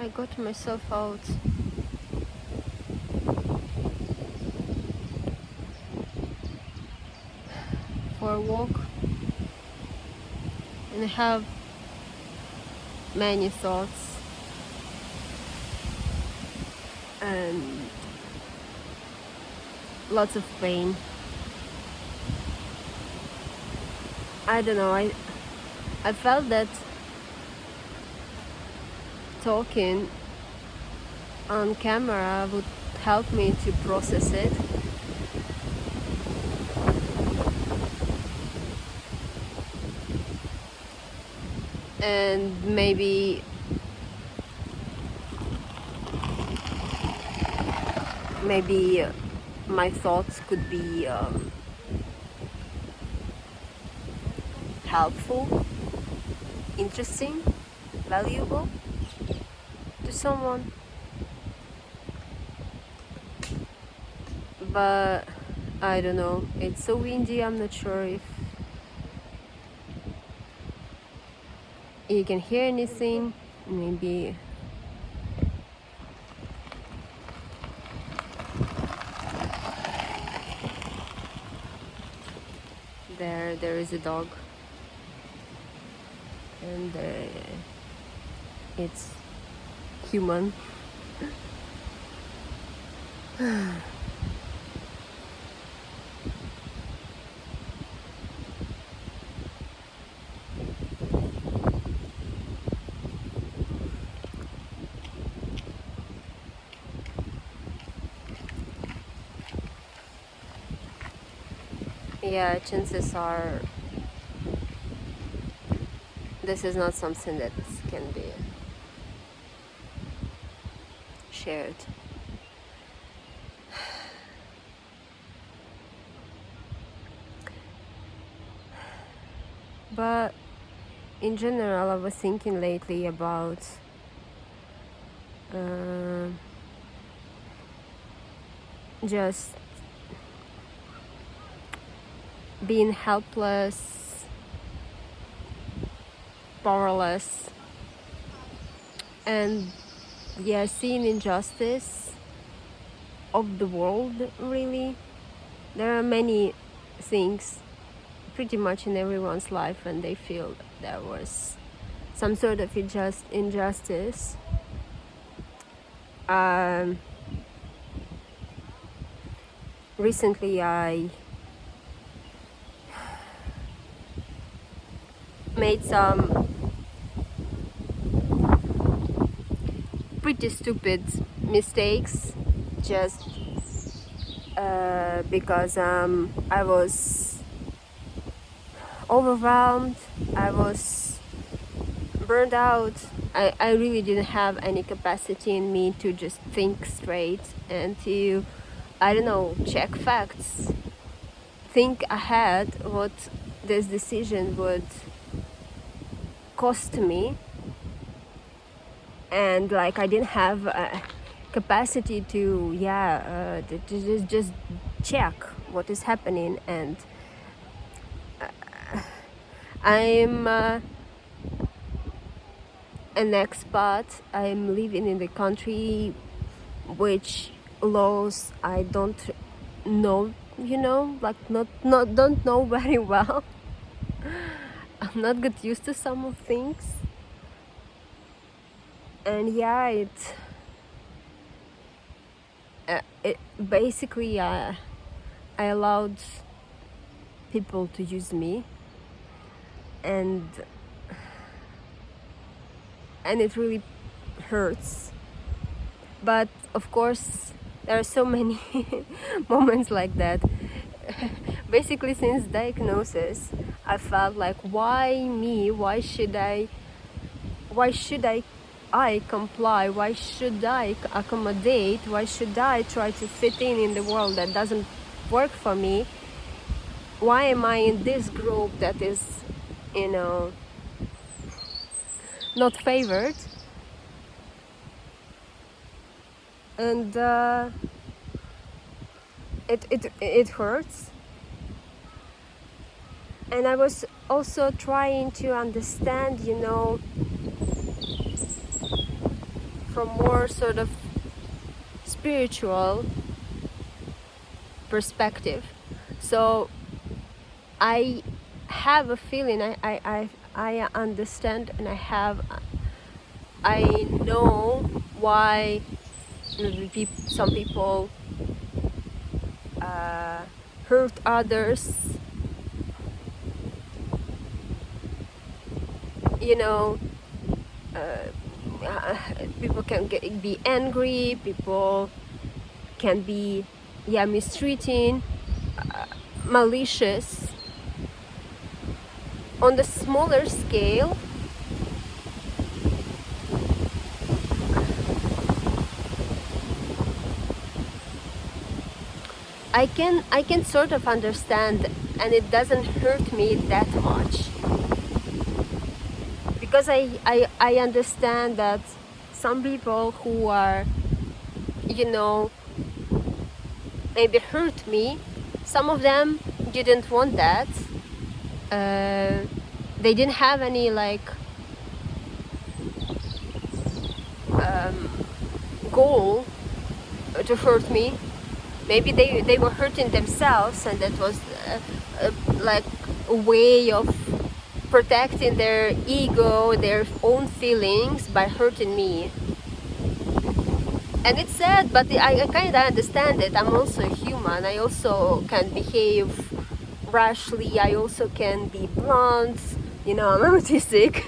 I got myself out for a walk, and I have many thoughts and lots of pain. I don't know, I felt that talking on camera would help me to process it. And maybe my thoughts could be helpful, interesting, valuable to someone. But I don't know, it's so windy, I'm not sure if you can hear anything. Maybe there is a dog, and it's human. Yeah, chances are this is not something that can be shared. But in general, I was thinking lately about just being helpless, powerless, and seeing injustice of the world. Really, there are many things pretty much in everyone's life when they feel there was some sort of injustice. Recently I made some pretty stupid mistakes just because I was overwhelmed, I was burned out. I really didn't have any capacity in me to just think straight and to, I don't know, check facts, think ahead what this decision would cost me. And like I didn't have a capacity to just check what is happening. And I'm an expat. I'm living in the country which laws I don't know, like don't know very well. I'm not got used to some of things. And it basically I allowed people to use me, and it really hurts. But of course there are so many moments like that. Basically since diagnosis I felt like, why me? Why should I comply? Why should I accommodate? Why should I try to fit in the world that doesn't work for me? Why am I in this group that is, not favored? And it hurts. And I was also trying to understand, from more sort of spiritual perspective. So I have a feeling, I understand, and I know why some people hurt others. You know, people can be angry, people can be mistreating, malicious. On the smaller scale, I can sort of understand, and it doesn't hurt me that much, because I understand that some people who are, maybe hurt me, some of them didn't want that. They didn't have any goal to hurt me. Maybe they were hurting themselves, and that was like a way of protecting their ego, their own feelings, by hurting me. And it's sad, but I kind of understand it. I'm also human. I also can behave rashly. I also can be blunt. I'm autistic.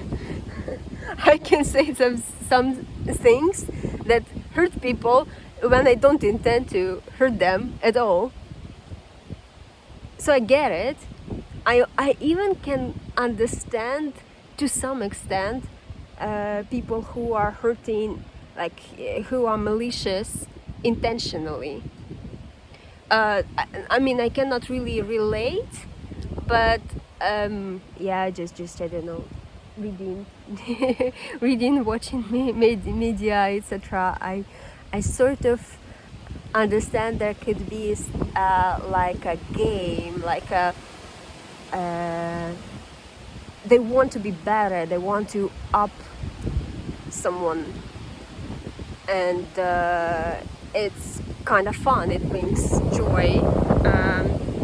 I can say some things that hurt people when I don't intend to hurt them at all. So I get it. I even can understand to some extent people who are hurting, who are malicious intentionally. I mean, I cannot really relate, but just I don't know, reading, watching media, etc. I sort of understand there could be like a game, like they want to be better, they want to up someone, and it's kind of fun. It brings joy.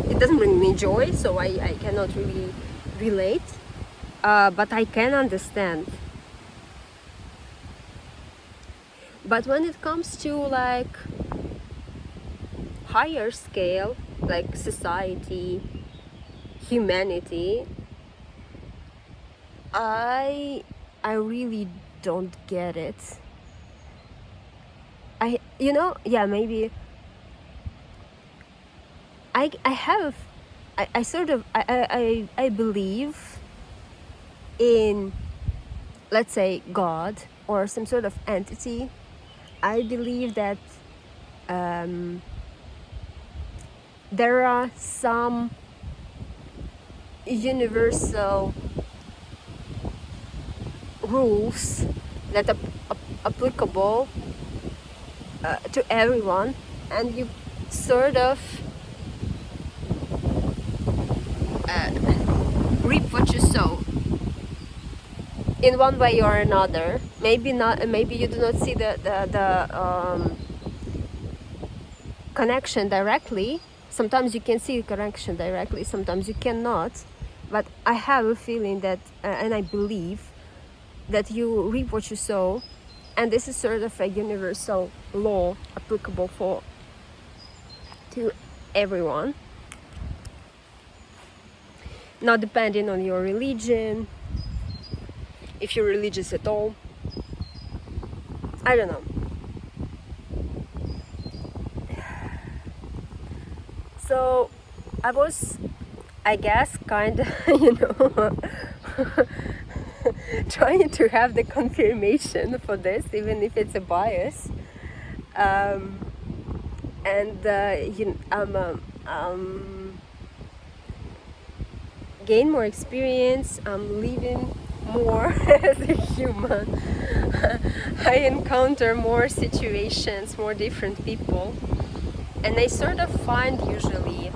It doesn't bring me joy, so I cannot really relate, but I can understand. But when it comes to higher scale, like society, humanity, I really don't get it. Maybe I believe in, let's say, God or some sort of entity. I believe that there are some universal rules that are applicable to everyone, and you sort of reap what you sow in one way or another. Maybe not. Maybe you do not see the connection directly. Sometimes you can see a connection directly, sometimes you cannot. But I have a feeling that, and I believe that you reap what you sow, and this is sort of a universal law applicable to everyone, not depending on your religion, if you're religious at all. I don't know. So I was, I guess, kind of, trying to have the confirmation for this, even if it's a bias. Gain more experience. I'm living more as a human. I encounter more situations, more different people, and I sort of find usually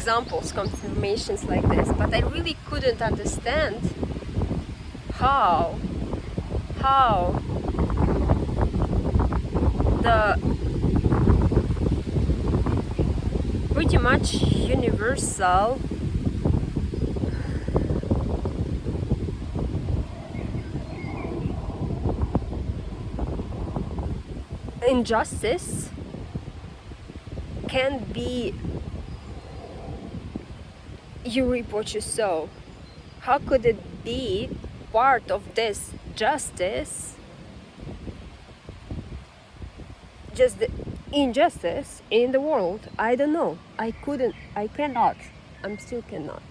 examples, confirmations like this, but I really couldn't understand how the pretty much universal injustice can be you reap what you sow. How could it be part of this justice, just the injustice in the world? I don't know. I cannot. I'm still cannot.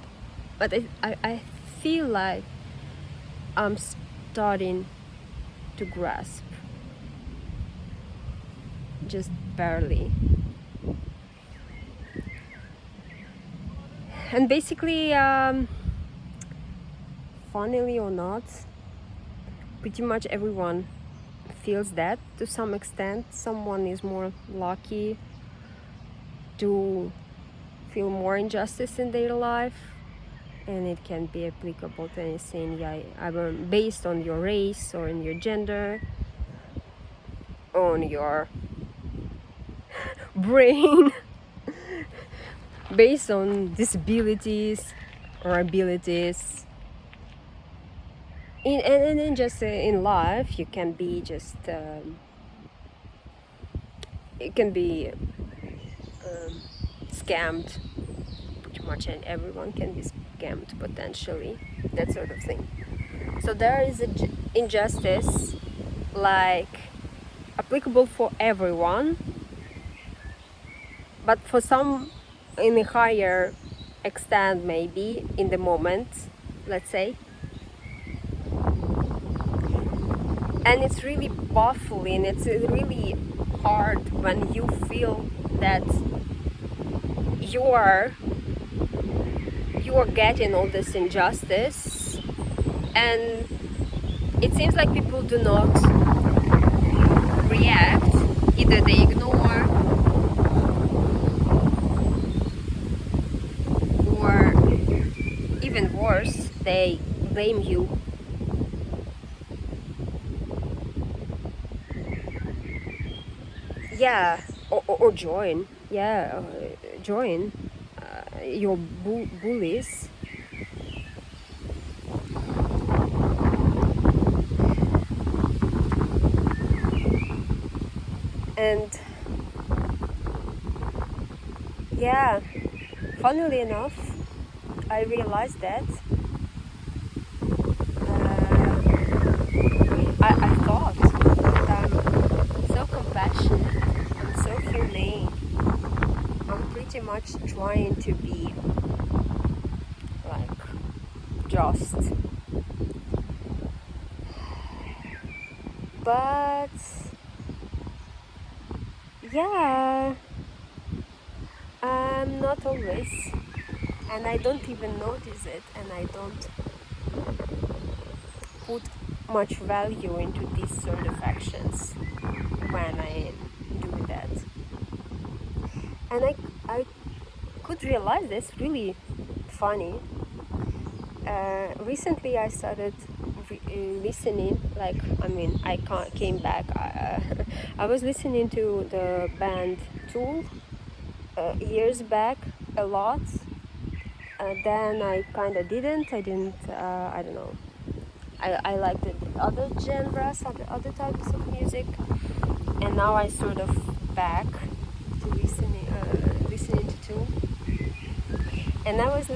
But I feel like I'm starting to grasp. Just barely. And basically, funnily or not, pretty much everyone feels that to some extent. Someone is more lucky to feel more injustice in their life, and it can be applicable to anything, based on your race or in your gender, on your brain, based on disabilities or abilities. And then just in life, you can be just it can be scammed. Pretty much, and everyone can be scammed potentially, that sort of thing. So there is an injustice like applicable for everyone, but for some in a higher extent, maybe in the moment, let's say. And it's really baffling, it's really hard when you feel that you are getting all this injustice, and it seems like people do not react. Either they ignore, or even worse, they blame you. Yeah, or join. Yeah, join your bullies. And yeah, funnily enough, I realized that I thought that I'm so compassionate, I'm so humane, I'm pretty much trying to be like just, but yeah, I'm not always, and I don't even notice it, and I don't put much value into these sort of actions when I do that. And I could realize this really funny. Recently I started listening, came back. I was listening to the band Tool years back a lot. Then I kind of didn't. I don't know. I liked the other genres, other types of music, and now I sort of back to listening to Tool. And I was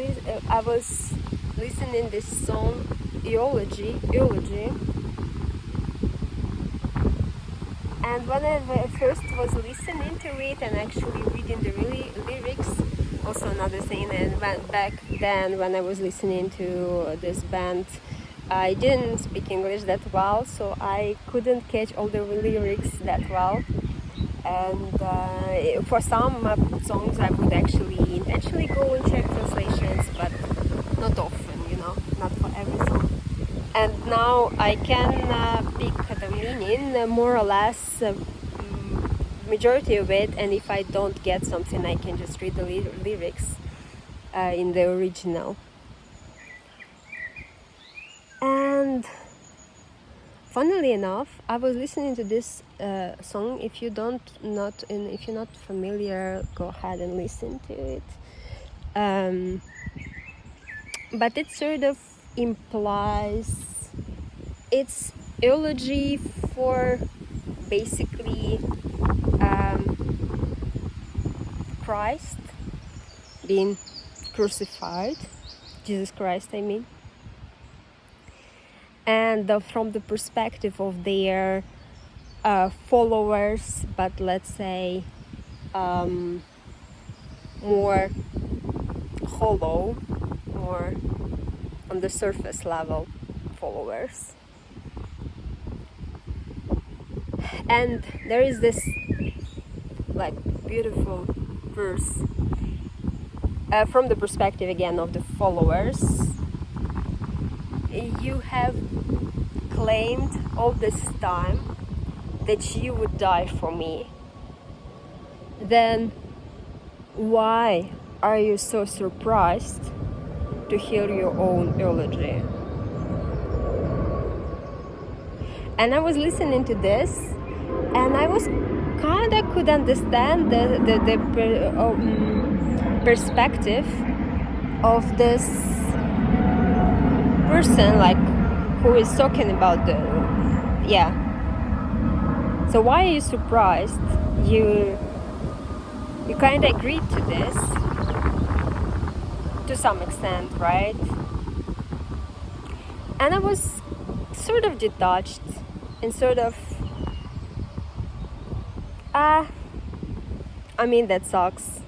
listening this song Eulogy, and when I first was listening to it and actually reading the lyrics, also another thing, and back then when I was listening to this band, I didn't speak English that well, so I couldn't catch all the lyrics that well. And for some songs I would actually intentionally go and check translations, but not often, not for every song. And now I can pick the meaning, more or less, majority of it, and if I don't get something I can just read the lyrics. in the original. And funnily enough, I was listening to this song. If you're not familiar, go ahead and listen to it. But it sort of implies it's eulogy for basically Christ being crucified, Jesus Christ, I mean. And from the perspective of their followers, but let's say more hollow, more on the surface level followers. And there is this like beautiful verse from the perspective again of the followers. You have claimed all this time that you would die for me. Then why are you so surprised to hear your own eulogy? And I was listening to this, and I was could understand the perspective of this person, like who is talking about So why are you surprised? You kind of agreed to this to some extent, right? And I was sort of detached and sort of I mean, that sucks.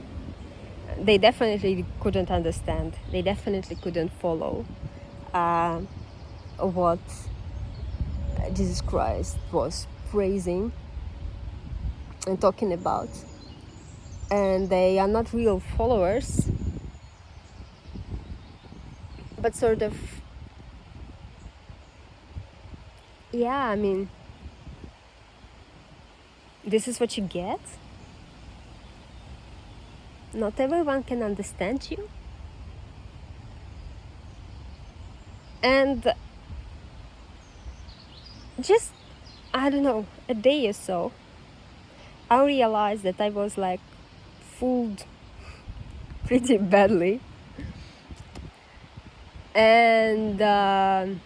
They definitely couldn't understand. They definitely couldn't follow what Jesus Christ was praising and talking about. And they are not real followers, but sort of, I mean, this is what you get. Not everyone can understand you. And just, I don't know, a day or so, I realized that I was like fooled pretty badly. And I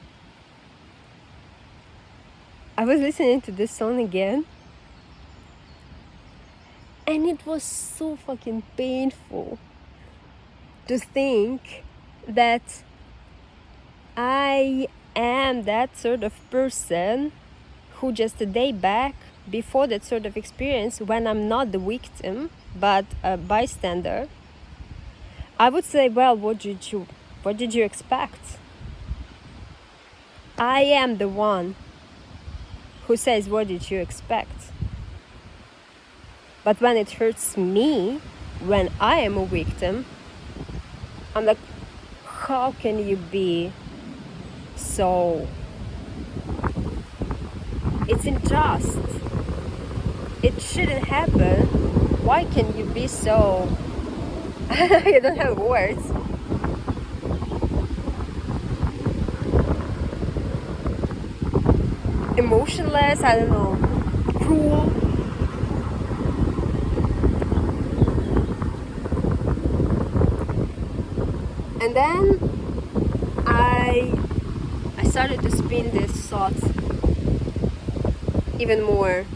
was listening to this song again. And it was so fucking painful to think that I am that sort of person who just a day back before that sort of experience, when I'm not the victim but a bystander, I would say, well, what did you expect? I am the one who says, what did you expect? But when it hurts me, when I am a victim, I'm like, how can you be so... It's unjust. It shouldn't happen. Why can you be so... I don't have words. Emotionless, I don't know, cruel. And then I started to spin this thought even more,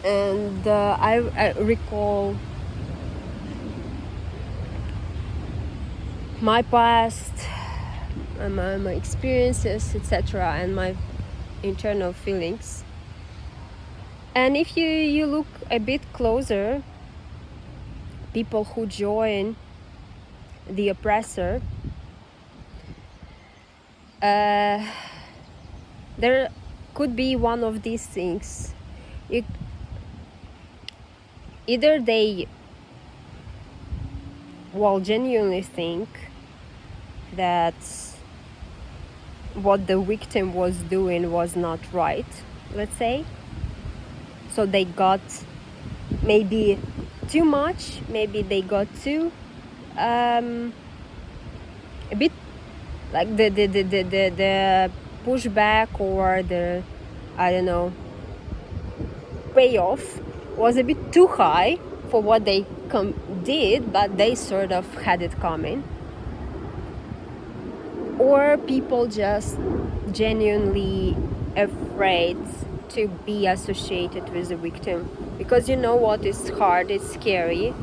and I recall my past, my experiences, etc., and my internal feelings. And if you look a bit closer, people who join the oppressor, there could be one of these things. Either they genuinely think that what the victim was doing was not right, let's say. So they got maybe too much, maybe they got too a bit like the pushback or the, I don't know, payoff was a bit too high for what they did, but they sort of had it coming. Or people just genuinely afraid to be associated with the victim, because you know what is hard, it's scary.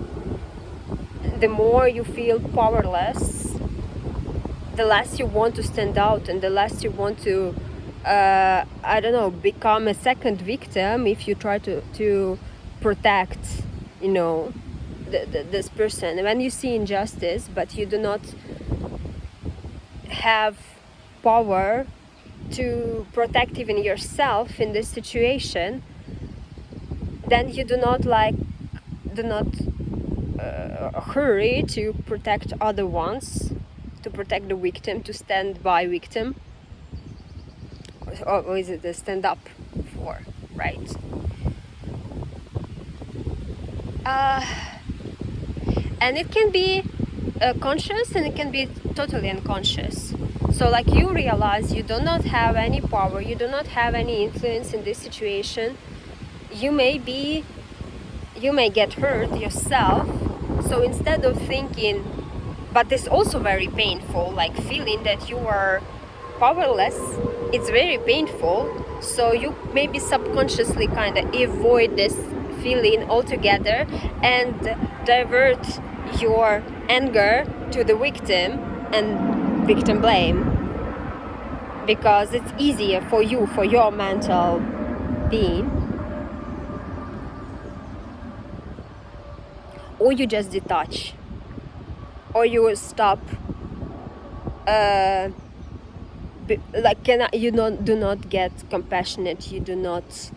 The more you feel powerless, the less you want to stand out, and the less you want to I don't know, become a second victim if you try to protect, you know, this person. When you see injustice but you do not have power to protect even yourself in this situation, then you do not hurry to protect other ones, to protect the victim, to stand by victim, or is it the stand up for, right? And it can be conscious and it can be totally unconscious. So like you realize you do not have any power, you do not have any influence in this situation. You may get hurt yourself. So instead of thinking, but it's also very painful, like feeling that you are powerless, it's very painful. So you maybe subconsciously kind of avoid this feeling altogether and divert your anger to the victim and victim blame, because it's easier for you, for your mental being. Or you just detach, or you will stop, do not get compassionate, you do not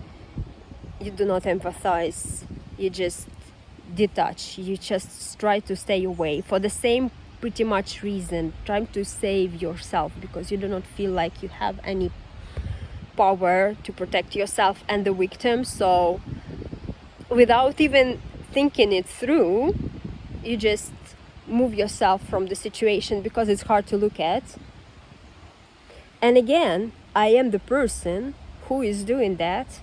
empathize, you just detach, you just try to stay away for the same pretty much reason, trying to save yourself, because you do not feel like you have any power to protect yourself and the victim. So without even thinking it through, you just move yourself from the situation because it's hard to look at. And again, I am the person who is doing that.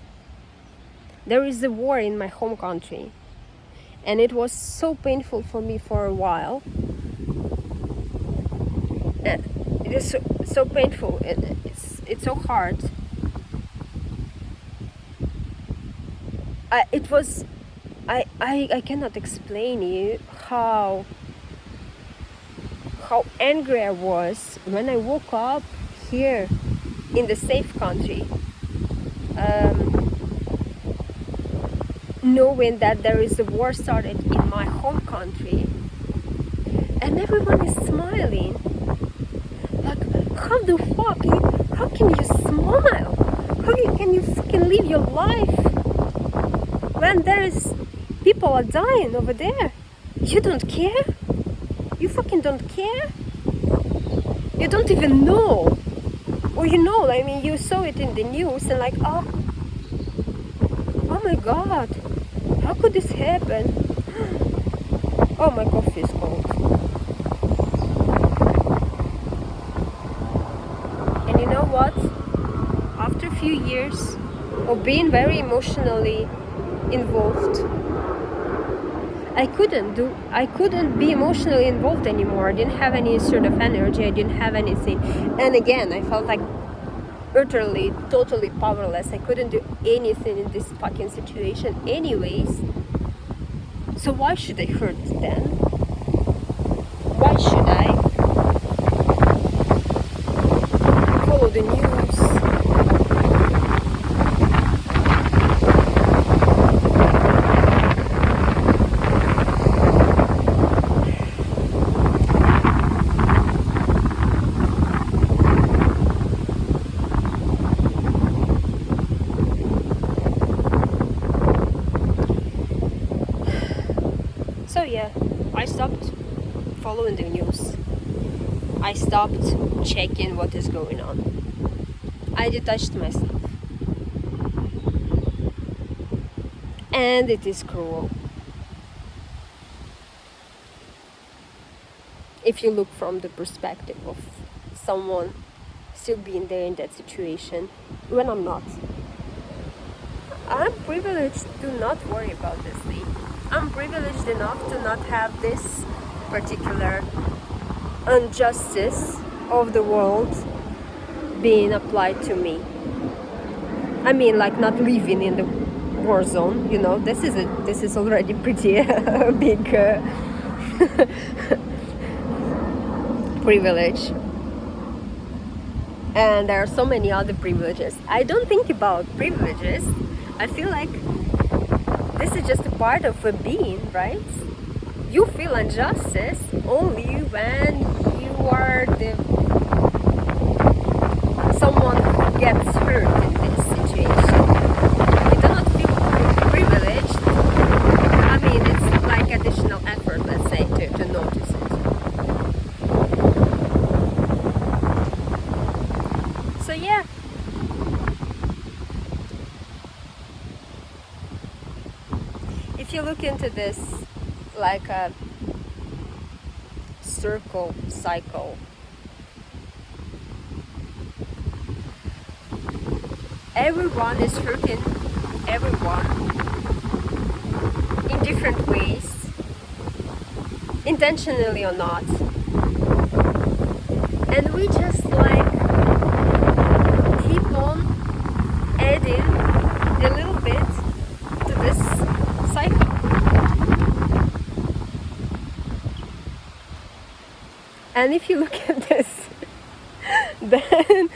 There is a war in my home country, and it was so painful for me for a while. It is so painful. It's so hard. I cannot explain you how angry I was when I woke up here in the safe country, knowing that there is a war started in my home country, and everyone is smiling. Like, how can you smile? How can you fucking live your life when there's people are dying over there? You don't care? You fucking don't care? You don't even know. Or you know, I mean, you saw it in the news and like, oh my god, how could this happen? Oh, my coffee is cold. And you know what? After a few years of being very emotionally involved, I couldn't be emotionally involved anymore. I didn't have any sort of energy, I didn't have anything. And again, I felt like utterly, totally powerless. I couldn't do anything in this fucking situation anyways. So why should I hurt then? Why should I follow the news? So yeah, I stopped following the news. I stopped checking what is going on. I detached myself. And it is cruel. if you look from the perspective of someone still being there in that situation, when I'm not. I'm privileged to not worry about this thing. I'm privileged enough to not have this particular injustice of the world being applied to me. I mean, like not living in the war zone, you know. This is already pretty big privilege. And there are so many other privileges. I don't think about privileges. I feel like this is just a part of a being, right? You feel injustice only when you are someone who gets hurt in this situation. You do not feel privileged. I mean, it's like additional effort, let's say, to notice it. So yeah. If you look into this like a cycle, everyone is hurting everyone in different ways, intentionally or not, and we just like keep on adding a little bit to this cycle. And if you look at this, then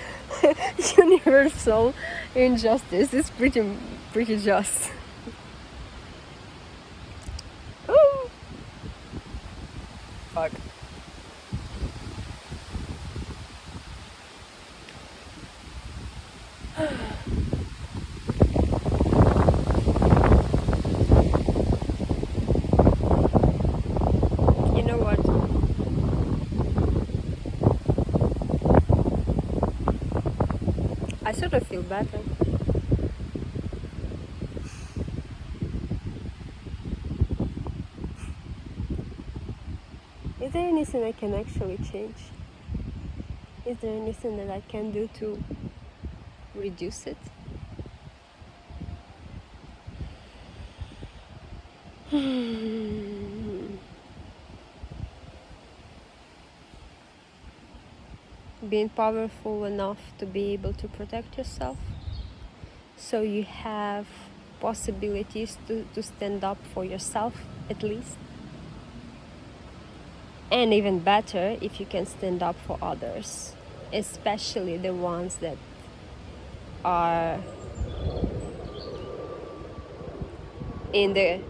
universal injustice is pretty just. Oh, fuck. You know what? I sort of feel better. Is there anything I can actually change? Is there anything that I can do to reduce it? Being powerful enough to be able to protect yourself, so you have possibilities to stand up for yourself at least. And even better if you can stand up for others, especially the ones that are in the